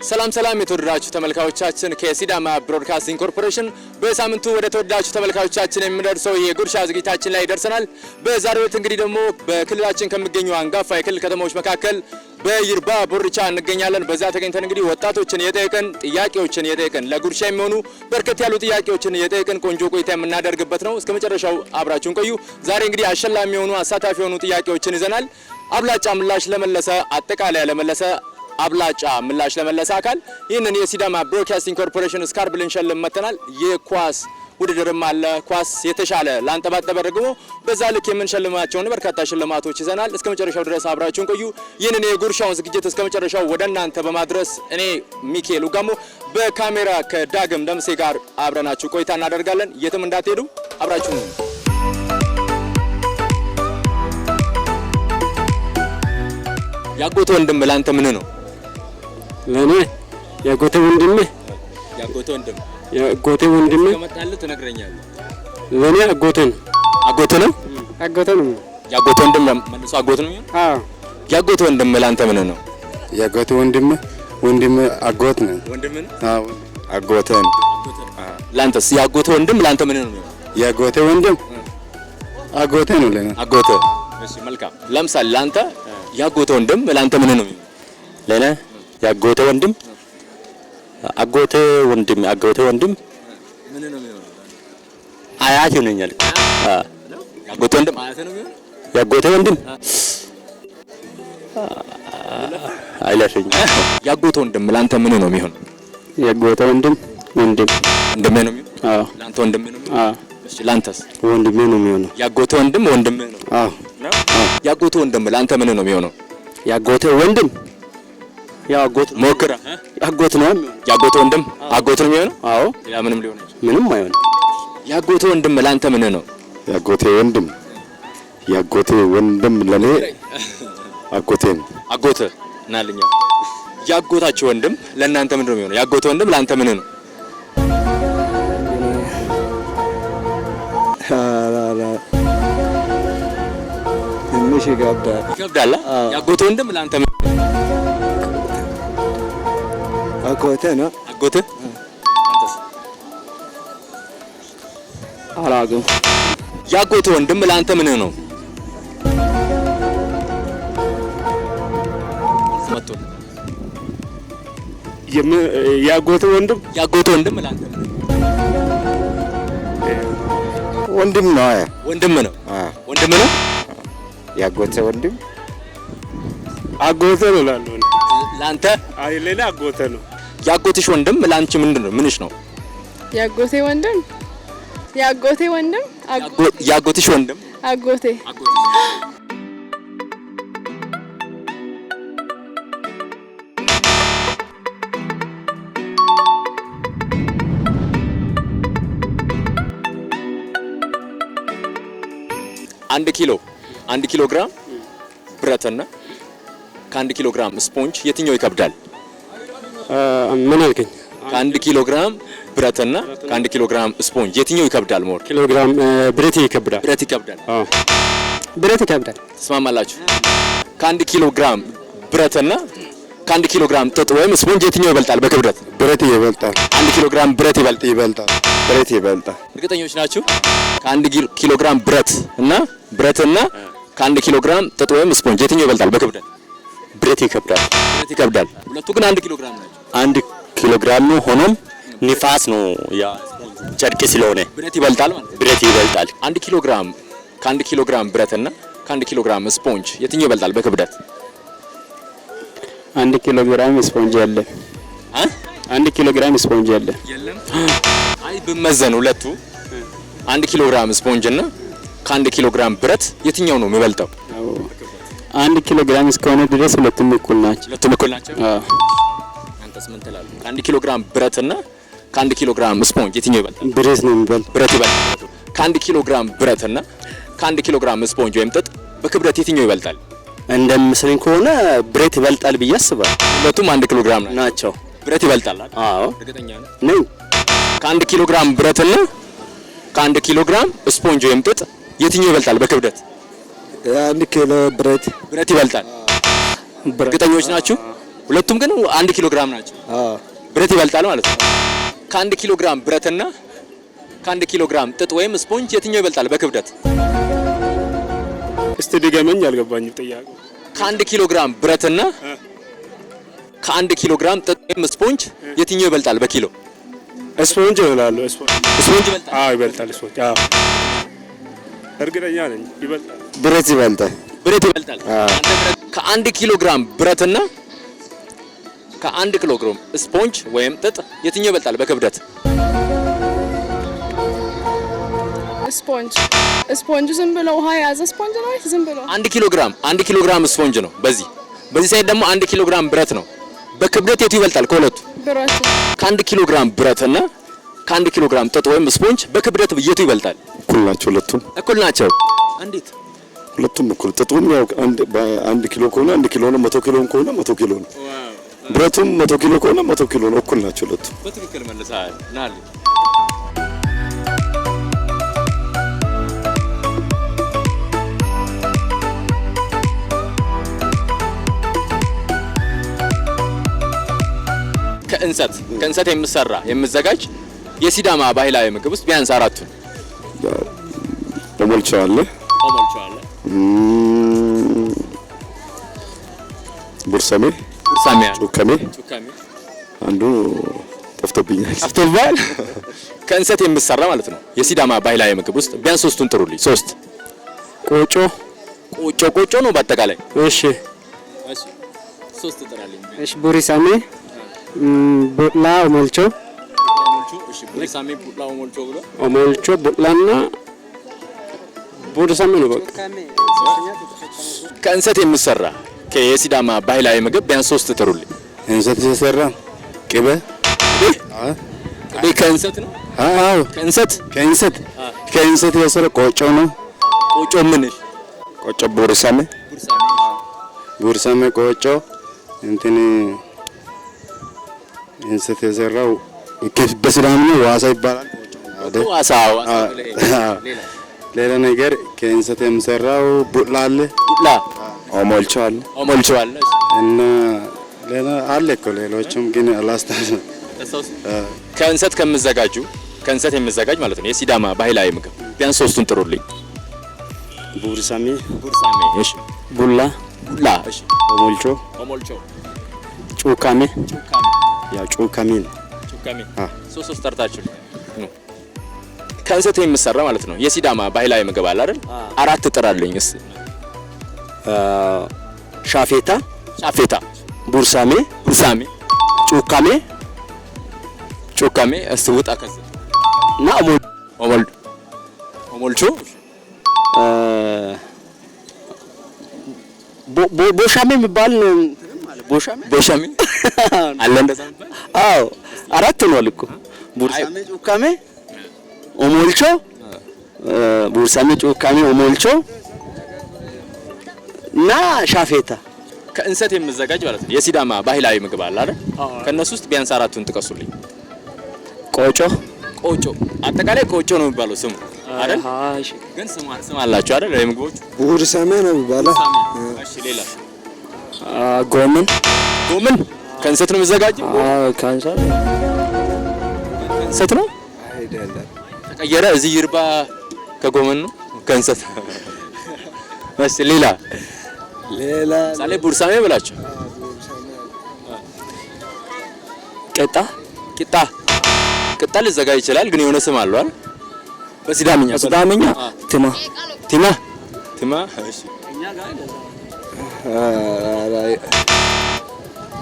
ሰላም የተወደዳችሁ ተመልካቾቻችን ከሲዳማ ብሮድካስቲንግ ኮርፖሬሽን በሳምንቱ ወደ ተወደዳችሁ ተመልካቾቻችን የምንደርሰው የጉርሻ ዝግጅታችን ላይ ደርሰናል። በዛሬው ዕለት እንግዲህ ደግሞ በክልላችን ከሚገኙ አንጋፋ የክልል ከተሞች መካከል በይርባ ቦርቻ እንገኛለን። በዛ ተገኝተን እንግዲህ ወጣቶችን ጥያቄዎችን የጠየቀን ለጉርሻ የሚሆኑ በርከት ያሉ ጥያቄዎችን የጠየቀን ቆንጆ ቆይታ የምናደርግበት ነው። እስከ መጨረሻው አብራችሁን ቆዩ። ዛሬ እንግዲህ አሸላሚ የሆኑ አሳታፊ የሆኑ ጥያቄዎችን ይዘናል። አብላጫ ምላሽ ለመለሰ አጠቃላይ ለመለሰ አብላጫ ምላሽ ለመለሰ አካል ይህንን የሲዳማ ብሮድካስቲንግ ኮርፖሬሽን ስካርብ ልንሸልም መጥተናል። የኳስ ውድድርም አለ። ኳስ የተሻለ ላንጠባጠበ ደግሞ በዛ ልክ የምንሸልማቸውን በርካታ ሽልማቶች ይዘናል። እስከ መጨረሻው ድረስ አብራችሁን ቆዩ። ይህንን የጉርሻውን ዝግጅት እስከ መጨረሻው ወደ እናንተ በማድረስ እኔ ሚካኤል ውጋሞ በካሜራ ከዳግም ደምሴ ጋር አብረናችሁ ቆይታ እናደርጋለን። የትም እንዳትሄዱ አብራችሁን። ያጎተ ወንድም ላንተ ምን ነው? ለኔ ያጎተ ወንድሜ ያጎተ ወንድሜ ከመጣልህ ትነግረኛለህ። ለኔ ያጎተ ነው። ያጎተ ወንድም መልሶ አጎት ነው። አዎ ያጎተ ወንድም ላንተ ምን ነው? ያጎተ ወንድም አጎት ነው። አዎ አጎተ ነው። ላንተስ ያጎተ ወንድም ላንተ ምን ነው? ያጎተ ወንድም አጎተ ነው። ለኔ አጎተ። እሺ መልካም። ለምሳሌ ላንተ ያጎተ ወንድም ላንተ ምን ነው? ለኔ ያጎተ ወንድም አጎተ ወንድም ምን ነው የሚሆነው? አያት ይሆነኛል። ያጎተ ወንድም አያት ነው የሚሆነው? ያጎተ ወንድም አይላሽኝ። ያጎተ ወንድም ላንተ ምን ነው የሚሆነው? ያጎተ ወንድም ነው የሚሆነው? አዎ ላንተ ወንድም ነው የሚሆነው? አዎ። እሺ ላንተስ? ወንድሜ ነው የሚሆነው። ያጎተ ወንድም ነው? አዎ። ያጎተ ወንድም ላንተ ምን ነው የሚሆነው? ያጎተ ወንድም ያው አጎት ሞክራ አጎት ነው። ያጎተ ወንድም አጎት ነው የሚሆነው? አዎ። ያ ምንም ሊሆን ምንም አይሆንም። ያጎተ ወንድም ላንተ ምን ነው? ያጎተ ወንድም ለኔ አጎቴ ነው። አጎተ ናልኛ። ያጎታችሁ ወንድም ለእናንተ ምን ነው የሚሆነው? ያጎተ ወንድም ላንተ ምን ነው? ትንሽ ይከብዳል። ያጎተ ወንድም ላንተ ምን ነው? አጎቴ ነው። አጎተ አንተስ? አላውቅም። ያጎተ ወንድም ላንተ ምን ነው? ያጎተ ወንድም ላንተ ወንድም ነው። ወንድም ነው። ያጎተ ወንድም አጎተ ነው ላንተ? አይ ለኔ አጎተ ነው። ያጎትሽ ወንድም ላንቺ ምንድነው? ምንሽ ነው? ያጎቴ ወንድም ያጎትሽ ወንድም አጎቴ። አንድ ኪሎ ግራም ብረትና ከ1 ኪሎ ግራም ስፖንጅ የትኛው ይከብዳል? ምን አልከኝ? ከ1 ኪሎ ግራም ብረትና ከ1 ኪሎ ግራም ስፖንጅ የትኛው ይከብዳል? ሞር ኪሎ ግራም ብረት ይከብዳል። አዎ ብረት ይከብዳል። ተስማማላችሁ? ከ1 ኪሎ ግራም ብረትና ከ1 ኪሎ ግራም ጥጥ ወይም ስፖንጅ የትኛው ይበልጣል በክብደት? ብረት ይበልጣል። 1 ኪሎ ግራም ብረት ይበልጣል። ብረት ይበልጣል። እርግጠኞች ናችሁ? ከ1 ኪሎ ግራም ብረትና ከ1 ኪሎ ግራም ጥጥ ወይም ስፖንጅ የትኛው ይበልጣል በክብደት? ብረት ይከብዳል። ሁለቱ ግን 1 ኪሎ ግራም ናቸው። 1 ኪሎ ግራም ነው። ሆኖም ንፋስ ነው ያ ጨርቅ ስለሆነ ብረት ይበልጣል ማለት ነው። ብረት ይበልጣል። 1 ኪሎ ግራም ከ1 ኪሎ ግራም ብረትና ከ1 ኪሎ ግራም ስፖንጅ የትኛው ይበልጣል በክብደት? 1 ኪሎ ግራም ስፖንጅ ያለ 1 ኪሎ ግራም ስፖንጅ ያለ የለም። አይ በመዘን ሁለቱ 1 ኪሎ ግራም ስፖንጅ እና ከ1 ኪሎ ግራም ብረት የትኛው ነው የሚበልጠው? 1 ኪሎ ግራም እስከሆነ ድረስ ሁለቱም እኩል ናቸው። አዎ። አንተስ ምን ትላለህ? ከ1 ኪሎ ግራም ብረትና ከ1 ኪሎ ግራም ስፖንጅ የትኛው ይበልጣል? ብረት ነው የሚበልጠው። ብረት ይበልጣል። ከ1 ኪሎ ግራም ብረትና ከ1 ኪሎ ግራም ስፖንጅ ወይም ጥጥ በክብደት የትኛው ይበልጣል? እንደምመስለኝ ከሆነ ብረት ይበልጣል ብዬ አስባለሁ። ሁለቱም 1 ኪሎ ግራም ናቸው። ብረት ይበልጣል። አዎ እርግጠኛ ነኝ። ከ1 ኪሎ ግራም ብረትና ከ1 ኪሎ ግራም ስፖንጅ ወይም ጥጥ የትኛው ይበልጣል በክብደት? 1 ኪሎ ብረት ይበልጣል። እርግጠኞች ናችሁ? ሁለቱም ግን 1 ኪሎ ግራም ናቸው። ብረት ይበልጣል ማለት ነው። ከ1 ኪሎ ግራም ብረትና ከ1 ኪሎ ግራም ጥጥ ወይም ስፖንጅ የትኛው ይበልጣል በክብደት? እስቲ ድገመኝ፣ አልገባኝም ጥያቄው። ከ1 ኪሎ ግራም ብረትና ከ1 ኪሎ ግራም ጥጥ ወይም ስፖንጅ የትኛው ይበልጣል በኪሎ? ስፖንጅ እላለሁ። ስፖንጅ ይበልጣል። ይበልጣል። ስፖንጅ እርግጠኛ ነኝ ይበልጣል። ብረት ይበልጣል። ብረት ይበልጣል። ከ1 ኪሎ ግራም ብረትና ከ1 ኪሎ ግራም ስፖንጅ ወይም ጥጥ የትኛው ይበልጣል በክብደት? ስፖንጅ ዝም ብሎ ውሃ የያዘ ስፖንጅ ነው ወይስ ዝም ብሎ? 1 ኪሎ ግራም ስፖንጅ ነው። በዚህ ሳይድ ደግሞ 1 ኪሎ ግራም ብረት ነው። በክብደት የቱ ይበልጣል ከሁለቱ? ብረት። ከ1 ኪሎ ግራም ብረትና ከ1 ኪሎ ግራም ጥጥ ወይም ስፖንጅ በክብደት የቱ ይበልጣል? እኩል ናቸው። ሁለቱም እኩል ናቸው። እንዴት? ሁለቱም እኩል። ጥጡም ያው 1 ኪሎ ከሆነ 1 ኪሎ ነው። 100 ኪሎ ከሆነ 100 ኪሎ ነው። ብረቱም 100 ኪሎ ከሆነ 100 ኪሎ ነው። እኩል ናቸው ሁለቱም። በትክክል መልሰሃል። ናል ከእንሰት የሚዘጋጅ የሲዳማ ባህላዊ ምግብ ውስጥ ቢያንስ አራቱን? ኦሞልቾ አለ፣ ቡርሳሜ፣ ጩካሜ አንዱ ጠፍቶብኛል። ከእንሰት የሚሰራ ማለት ነው የሲዳማ ባህላዊ ምግብ ውስጥ ቢያንስ ሶስቱን ጥሩልኝ። ሶስት። ቆጮ ነው በአጠቃላይ። እሺ ሶስት ጥራልኝ። እሺ ቡሪሳሜ፣ ቡላ፣ ኦሞልቾ። እሺ ቡሪሳሜ፣ ቡላ፣ ኦሞልቾ፣ ቡላና ቡሪሳሜ ነው በቃ። ከእንሰት የሚሰራ የሲዳማ ባህላዊ ምግብ ቢያንስ ሶስት ጥሩልኝ። እንሰት የተሰራ ቅቤ ከእንሰት ነው? አዎ ከእንሰት የተሰራ ቆጮ ነው። ቆጮ ምን? ቆጮ ቡርሳሜ ቆጮ እንትን እንሰት የተሰራው በሲዳምኛ ዋሳ ይባላል። ዋሳ። ሌላ ነገር ከእንሰት የሚሰራው ቡላ አለ፣ ኦሞልቾ አለ እና ሌላ አለ እኮ ሌሎችም ግን አላስታውስም። ከእንሰት የሚዘጋጅ ማለት ነው የሲዳማ ባህላዊ ምግብ ቢያንስ ሶስቱን ጥሩልኝ። ቡሪሳሜ፣ እሺ ቡላ፣ እሺ ኦሞልቾ፣ ጩካሜ። ያው ጩካሜ ነው። ሶስት ጠርታችሁ ነው። ከእንሰት የሚሰራ ማለት ነው የሲዳማ ባህላዊ ምግብ አለ አይደል? አራት ጥራልኝ እስኪ። ሻፌታ፣ ቡርሳሜ፣ ጩካሜ እስኪ ውጣ ከዚህ እና ኦሞልቾ፣ ቦሻሜ የሚባል ነው። ቦሻሜ አለ እንደዛ የሚባል? አዎ አራት ነው እኮ። ቡርሳሜ፣ ጩካሜ፣ ኦሞልቾ፣ ቡርሳሜ፣ ጩካሜ፣ ኦሞልቾ እና ሻፌታ። ከእንሰት የሚዘጋጅ ማለት ነው የሲዳማ ባህላዊ ምግብ አለ አይደል? ከነሱ ውስጥ ቢያንስ አራቱን ጥቀሱልኝ። ቆጮ፣ አጠቃላይ ቆጮ ነው የሚባለው ስሙ አይደል? ግን ስም አላችሁ አይደል? የምግቦቹ ቡርሳሜ ነው የሚባለው። እሺ ሌላ? ጎመን ከእንሰት ነው የሚዘጋጀው? ከእንሰት ነው አይደለም። ተቀየረ። እዚህ ይርባ ከጎመን ነው ከእንሰት። እሺ ሌላ ሳሌ ቡርሳሜ ብላችሁ። ቂጣ ሊዘጋጅ ይችላል ግን የሆነ ስም አለው አይደል? በሲዳምኛ ቲማ። እሺ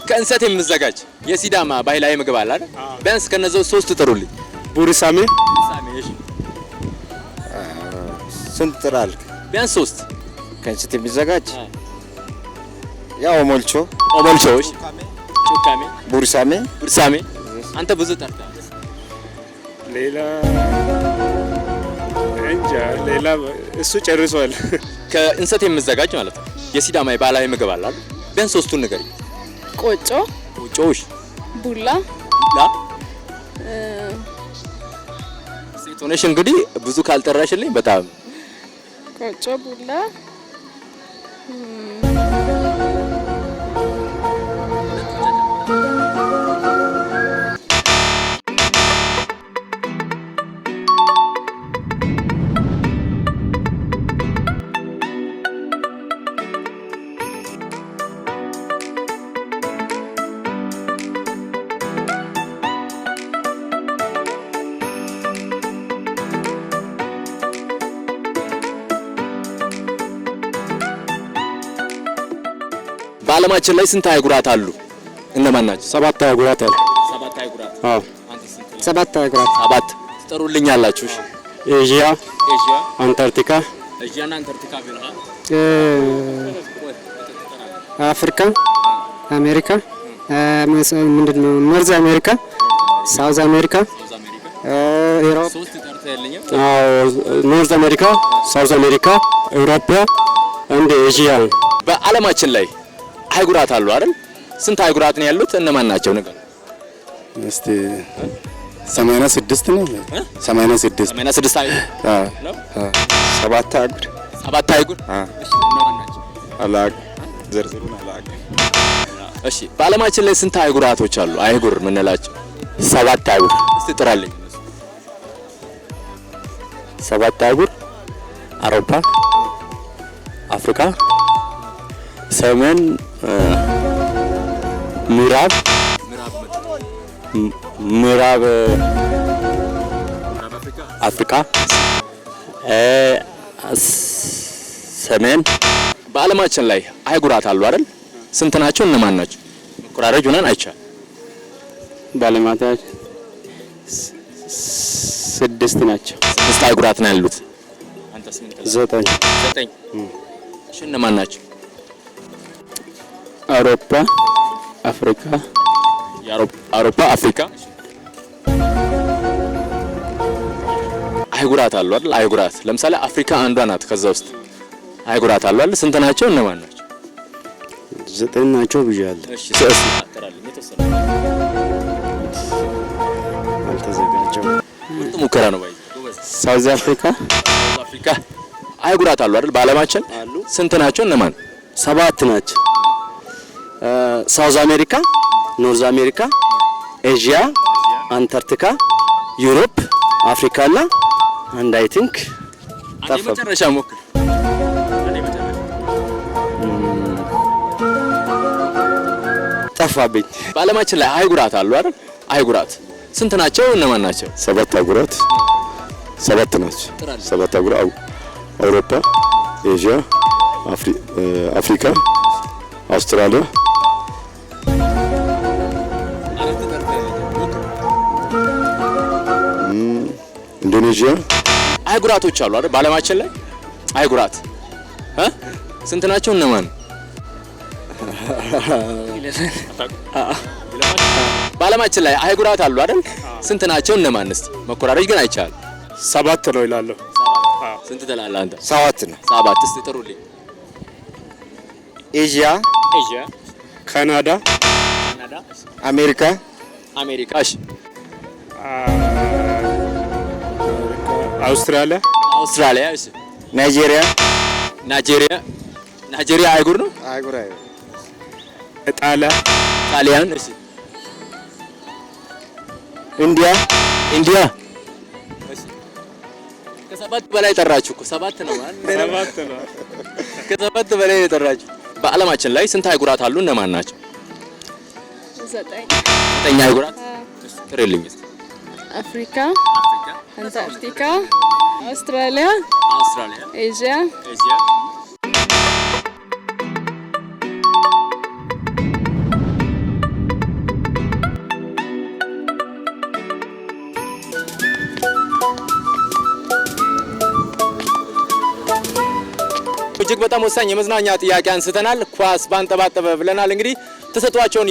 ከእንሰት የሚዘጋጅ የሲዳማ ባህላዊ ምግብ አለ አይደል? ቢያንስ ከነዛው ሶስት ጥሩልኝ። ቡሪሳሜ። እሺ ስንት ጥራልክ? ቢያንስ ሶስት። ከእንሰት የሚዘጋጅ ያው ኦሞልቾ፣ እሺ ጩካሜ፣ ቡርሳሜ። አንተ ብዙ ጠርተሃል። ሌላ እሱ ጨርሷል። ከእንሰት የሚዘጋጅ ማለት ነው የሲዳማ ባህላዊ ምግብ አለ አይደል? ቢያንስ ሶስቱን ንገሪኝ። ቆጮ፣ እሺ ቡላ። ሴት ሆነሽ እንግዲህ ብዙ ካልጠራሽልኝ በጣም ቆጮ፣ ቡላ፣ በዓለማችን ላይ ስንት አህጉራት አሉ? እነማን ናቸው? 7 አህጉራት አሉ። 7 አህጉራት። አዎ 7 አህጉራት 7 ትጠሩልኛላችሁ? እሺ። ኤዥያ፣ ኤዥያ፣ አንታርክቲካ፣ ኤዥያና አንታርክቲካ ብለሃል። አፍሪካ፣ አሜሪካ፣ ምንድነው ኖርዝ አሜሪካ፣ ሳውዝ አሜሪካ፣ ኢሮፕ፣ ኖርዝ አሜሪካ፣ ሳውዝ አሜሪካ፣ አውሮፓ እንደ ኤዥያ። በዓለማችን ላይ አህጉራት አሉ አይደል? ስንት አህጉራት ነው ያሉት? እነማን ናቸው? ነገር እስቲ 86 ነው። 86 አህጉር። አዎ 7 አህጉር። 7 አህጉር። እሺ እነማን ናቸው? አላውቅም፣ ዝርዝሩን አላውቅም። እሺ በዓለማችን ላይ ስንት አህጉራቶች አሉ? አህጉር የምንላቸው 7 አህጉር። እስቲ ጥራልኝ። 7 አህጉር አውሮፓ፣ አፍሪካ፣ ሰሜን፣ ምዕራብ አፍሪካ፣ ሰሜን። በዓለማችን ላይ አህጉራት አሉ አይደል? ስንት ናቸው? እነማን ናቸው? መቆራረጅ ሆነን አይቻል። በዓለማችን 6 ናቸው። 6 አህጉራት ነው ያሉት። አንተስ ምን ትላለህ? 9። እሺ እነማን ናቸው? አውሮፓ፣ አፍሪካ፣ አውሮፓ፣ አፍሪካ። አህጉራት አሉ አይደል? አህጉራት ለምሳሌ አፍሪካ አንዷ ናት። ከዛ ውስጥ አህጉራት አሉ አይደል? ስንት ናቸው? እነማን ናቸው? 9 ናቸው ብያለሁ። እሺ ስለዚህ አጠራልኝ የተወሰነ አልተዘጋጀም። ምርጥ ሙከራ ነው ባይ። ሳውዝ አፍሪካ፣ አህጉራት አሉ አይደል? በዓለማችን ስንት ናቸው? እነማን? 7 ናቸው። ሳውዝ አሜሪካ፣ ኖርዝ አሜሪካ፣ ኤዥያ፣ አንታርክቲካ፣ ዩሮፕ፣ አፍሪካ እና አንድ አይ ቲንክ መጨረሻ ሞክር። ጠፋብኝ። በዓለማችን ላይ አህጉራት አሉ አይደል? አህጉራት ስንት ናቸው? እነማን ናቸው? 7 አህጉራት 7 ናቸው። 7 አህጉራት አውሮፓ፣ ኤዥያ፣ አፍሪካ፣ አውስትራሊያ፣ ኢንዶኔዥያ። አህጉራቶች አሉ አይደል? በዓለማችን ላይ አህጉራት ስንት ናቸው? እነማን? በዓለማችን ላይ አህጉራት አሉ አይደል? ስንት ናቸው? እነማን? እስቲ መኮራረጅ ግን አይቻልም። 7 ነው ይላለሁ። ስንት ትላለህ አንተ? 7 ነው። 7 እስቲ ጥሩልኝ። ኤዥያ፣ ካናዳ፣ አሜሪካ፣ እሺ አውስትራሊያ፣ እሺ ናይጄሪያ አህጉር ነው። አህጉር ጣሊያን፣ እሺ ኢንዲያ፣ እሺ ከ7 በላይ ጠራችሁ እኮ 7 ነው ማለት ነው። ከ7 በላይ የጠራችሁ። በዓለማችን ላይ ስንት አህጉራት አሉ? እነማን ናቸው? 9 አህጉራት። ጥሪልኝ እስቲ። አፍሪካ፣ አንታርክቲካ፣ አውስትራሊያ፣ ኤዥያ፣ እጅግ በጣም ወሳኝ የመዝናኛ ጥያቄ አንስተናል። ኳስ ባንጠባጠበ ብለናል። እንግዲህ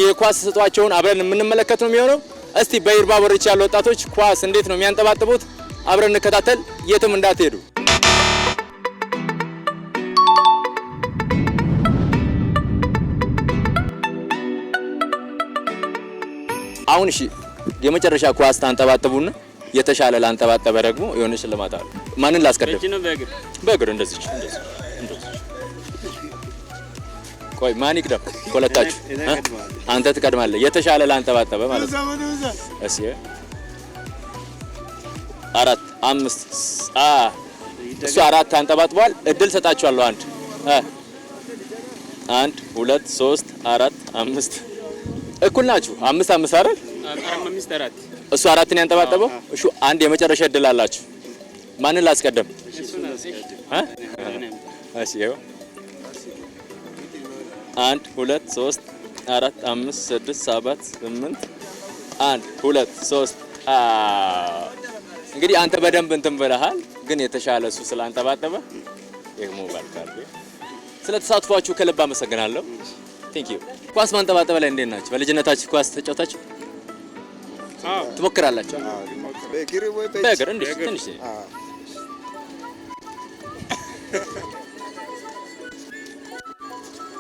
የኳስ ተሰጧቸውን አብረን የምንመለከት ነው የሚሆነው። እስቲ በይርባቦርች ያሉ ወጣቶች ኳስ እንዴት ነው የሚያንጠባጥቡት? አብረን እንከታተል። የትም እንዳትሄዱ። አሁን እሺ የመጨረሻ ኳስ ታንጠባጥቡና የተሻለ ላንጠባጠበ ደግሞ የሆነ ሽልማት አለ። ማንን ላስቀድም? በእግር እንደዚህ ቆይ ማን ይቅደም? ሁለታችሁ አንተ ትቀድማለህ። የተሻለ ላንጠባጠበ ማለት ነው። እሺ 4 5 እሱ 4 አንጠባጥቧል። እድል ሰጣችኋለሁ። 1 2 3 4 5 እኩል ናችሁ። 5 5 አይደል? እሱ 4 ነው ያንጠባጠበው። እሺ አንድ የመጨረሻ እድል አላችሁ። ማንን ላስቀድም? እሺ 1 2 3 4 5 6 7 8 1 2 3 እንግዲህ አንተ በደንብ እንትን ብለሃል፣ ግን የተሻለ እሱ ስላንጠባጠበ የሞባይል ካርድ ስለተሳትፏችሁ ከልብ አመሰግናለሁ። ቴንክ ዩ። ኳስ ማንጠባጠብ ላይ እንዴት ናችሁ? በልጅነታችሁ ኳስ ተጫውታችሁ ትሞክራላችሁ? በእግር እንዴ? ትንሽ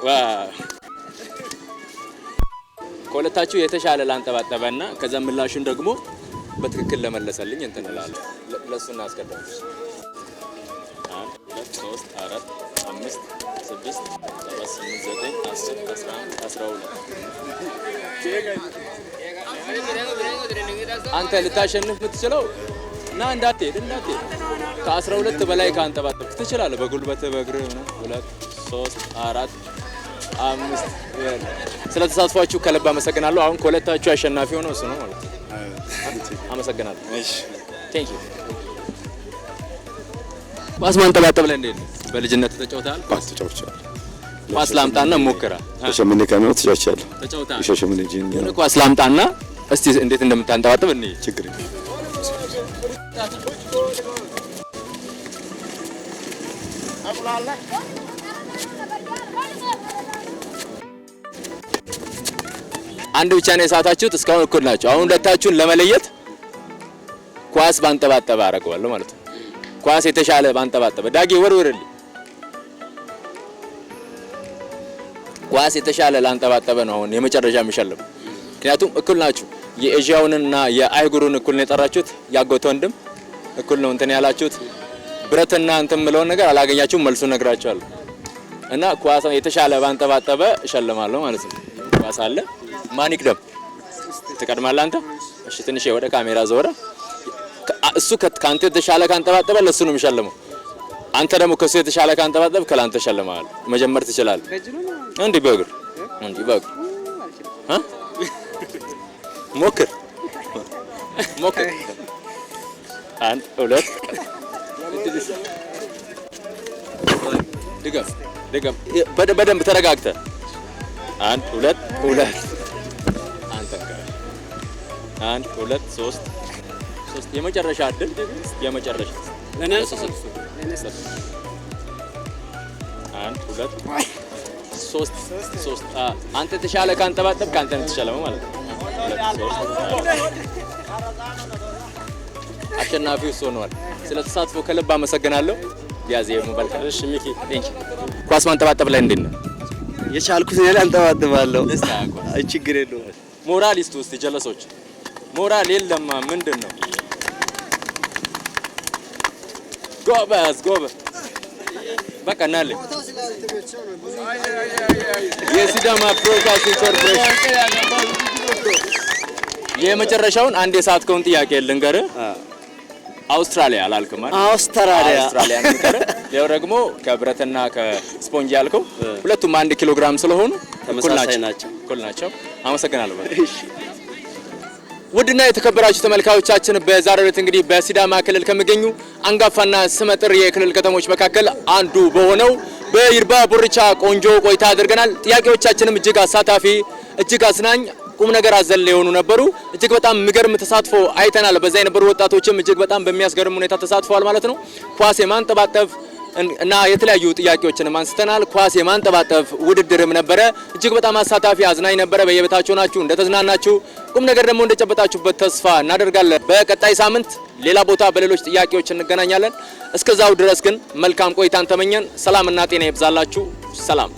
ዋው! ከሁለታችሁ የተሻለ ላንጠባጠበና ከዛ ምላሹን ደግሞ በትክክል ለመለሰልኝ እንትን እላለሁ። ለሱ እናስቀድም። 1 2 3 4 5 6 7 8 9 10 11 12 አንተ ልታሸንፍ የምትችለው እና እንዳትሄድ ከ12 በላይ ካንጠባጠብክ ትችላለህ። በጉልበት በእግርህ ነው። 2 3 4 5 ስለተሳትፏችሁ ከልብ አመሰግናለሁ። አሁን ከሁለታችሁ አሸናፊ ሆኖ እሱ ነው ማለት ነው። አመሰግናለሁ። እሺ ቴንክ ዩ። ኳስ ማንጠባጠብ ላይ እንዴት ነው? በልጅነት ተጫውተሃል? ኳስ ተጫውቻለሁ። ኳስ ላምጣና ሞክራ። ሸሸመኔ ካሜራ ተጫውቻለሁ። ተጫውተሃል? ሸሸመኔ ጂን ኳስ ላምጣና እስቲ እንዴት እንደምታንጠባጥብ እንዴ? ችግር የለም። አንድ ብቻ ነው የሳታችሁት። እስካሁን እኩል ናቸው። አሁን ሁለታችሁን ለመለየት ኳስ ባንጠባጠበ አደርገዋለሁ ማለት ነው። ኳስ የተሻለ ባንጠባጠበ ዳጊ ወርወርልኝ። ኳስ የተሻለ ላንጠባጠበ ነው አሁን የመጨረሻ የሚሸልም። ምክንያቱም እኩል ናችሁ። የኤዥያውንና የአይጉሩን እኩል ነው የጠራችሁት። ያጎተ ወንድም እኩል ነው እንትን ያላችሁት። ብረትና እንትን ምለውን ነገር አላገኛችሁም። መልሱን ነግራችኋለሁ እና ኳስ የተሻለ ባንጠባጠበ እሸልማለሁ ማለት ነው። ኳስ አለ። ማን ይቅደም? ትቀድማለህ አንተ? እሺ ትንሽ ወደ ካሜራ ዘወራ። እሱ ካንተ የተሻለ ካንጠባጠበ ለሱ ነው የሚሸልመው። አንተ ደግሞ ከሱ የተሻለ ካንጠባጠብ ከላንተ ሸልማለህ። መጀመር ትችላለህ። እንዴ በእግር እንዴ በእግር ሞክር 1 2 ድገም በደንብ ተረጋግተህ 1 2 አንተ 1 2 3 የመጨረሻ አይደል? የመጨረሻ ለኔ 1 2 3 አንተ ተሻለ ካንጠባጠብ ካንተ ነው ተሻለመ ማለት ነው። አሸናፊው እሱ ሆኗል። ስለተሳትፎ ከልብ አመሰግናለሁ። ያዘው ሞባይል ካርድ ሚኪ ቴንክ ኳስ ማንጠባጠብ ላይ እንዴት ነው? የቻልኩት ያለ አንጠባጥባለሁ። አይ ችግር የለውም። ሞራሊስት ውስጥ ጀለሶች ሞራል የለማ ምንድነው? ጎበዝ በቃ ናለ የሲዳማ ብሮድካስቲንግ ኮርፖሬሽን የመጨረሻውን አንድ የሳትከውን ጥያቄ ልንገርህ። አውስትራሊያ አላልክም አይደል? አውስትራሊያ ነገር ያው ደግሞ ከብረትና ከስፖንጅ ያልከው ሁለቱም 1 ኪሎ ግራም ስለሆኑ እኩል ናቸው። አመሰግናለሁ። እሺ ውድና የተከበራችሁ ተመልካቾቻችን በዛሬው ዕለት እንግዲህ በሲዳማ ክልል ከሚገኙ አንጋፋና ስመጥር የክልል ከተሞች መካከል አንዱ በሆነው በይርባ ቦርቻ ቆንጆ ቆይታ አድርገናል። ጥያቄዎቻችንም እጅግ አሳታፊ፣ እጅግ አዝናኝ፣ ቁም ነገር አዘል የሆኑ ነበሩ። እጅግ በጣም የሚገርም ተሳትፎ አይተናል። በዛ የነበሩ ወጣቶችም እጅግ በጣም በሚያስገርም ሁኔታ ተሳትፈዋል ማለት ነው። ኳስ የማንጠባጠብ እና የተለያዩ ጥያቄዎችንም አንስተናል። ኳስ የማንጠባጠብ ውድድርም ነበረ። እጅግ በጣም አሳታፊ አዝናኝ ነበረ። በየቤታችሁ ናችሁ እንደተዝናናችሁ ቁም ነገር ደግሞ እንደጨበጣችሁበት ተስፋ እናደርጋለን። በቀጣይ ሳምንት ሌላ ቦታ በሌሎች ጥያቄዎች እንገናኛለን። እስከዛው ድረስ ግን መልካም ቆይታን ተመኘን። ሰላምና ጤና ይብዛላችሁ። ሰላም